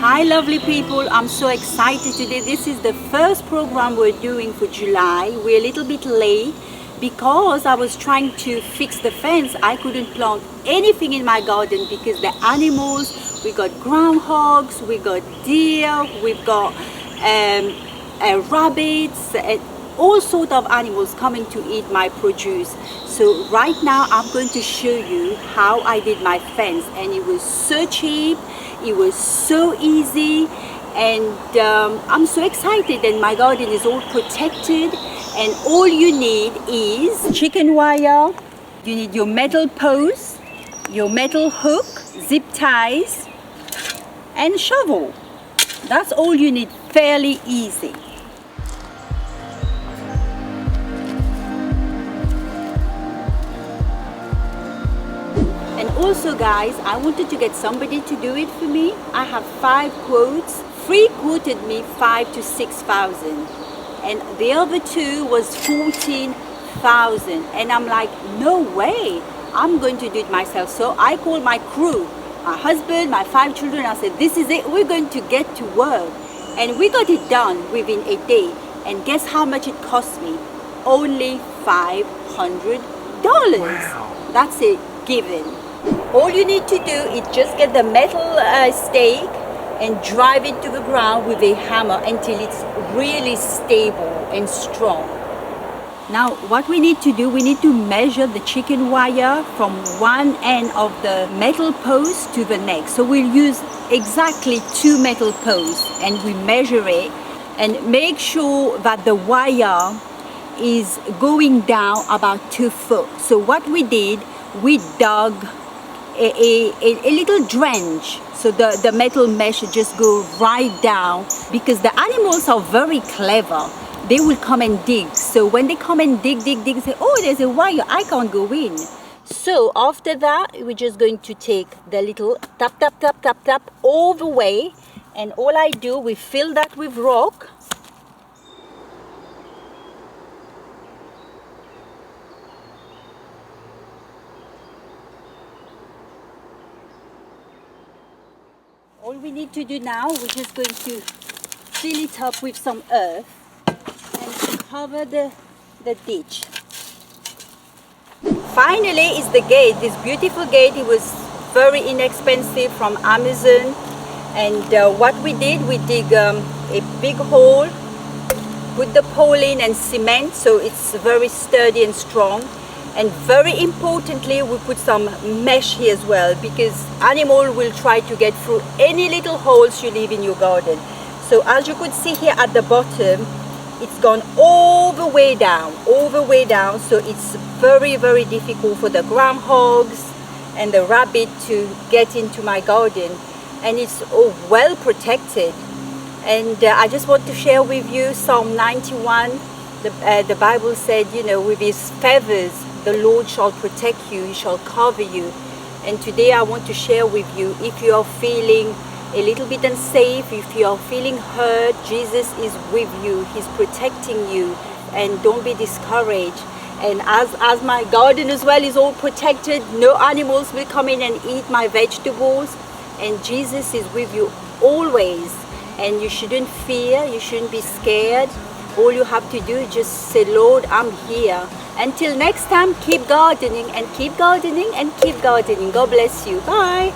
Hi lovely people, I'm so excited today. This is the first program we're doing for July. We're a little bit late because I was trying to fix the fence. I couldn't plant anything in my garden because the animals, we got groundhogs, we got deer, we've got rabbits, all sorts of animals coming to eat my produce. So right now I'm going to show you how I did my fence, and it was so cheap, it was so easy, and I'm so excited. And my garden is all protected, and all you need is chicken wire, you need your metal post, your metal hook, zip ties, and shovel. That's all you need, fairly easy. And also guys, I wanted to get somebody to do it for me. I have 5 quotes. 3 quoted me 5,000 to 6,000, and the other 2 was 14,000, and I'm like, no way, I'm going to do it myself. So I called my crew, my husband, my 5 children. I said, this is it, we're going to get to work. And we got it done within a day. And guess how much it cost me? Only $500. Wow. That's a given. All you need to do is just get the metal stake and drive it to the ground with a hammer until it's really stable and strong. Now what we need to do, we need to measure the chicken wire from one end of the metal post to the next. So we'll use exactly 2 metal posts, and we measure it and make sure that the wire is going down about 2 foot. So what we did, we dug a little drench, so the metal mesh just go right down, because the animals are very clever. They will come and dig. So when they come and dig, say, oh, there's a wire, I can't go in. So after that, we're just going to take the little tap all the way, and all I do, we fill that with rock. All we need to do now, we're just going to fill it up with some earth and cover the ditch. Finally is the gate, this beautiful gate. It was very inexpensive from Amazon. And what we did, we dig a big hole, put the pole in and cement so it's very sturdy and strong. And very importantly, we put some mesh here as well, because animal will try to get through any little holes you leave in your garden. So as you could see here at the bottom, it's gone all the way down, so it's very, very difficult for the groundhogs and the rabbit to get into my garden, and it's all well protected. And I just want to share with you Psalm 91. The Bible said, you know, with his feathers the Lord shall protect you, he shall cover you. And today I want to share with you, if you are feeling a little bit unsafe, if you are feeling hurt, Jesus is with you, he's protecting you, and don't be discouraged. And as my garden as well is all protected, no animals will come in and eat my vegetables, and Jesus is with you always. And you shouldn't fear, you shouldn't be scared. All you have to do is just say, Lord, I'm here. Until next time, keep gardening and keep gardening and keep gardening. God bless you. Bye.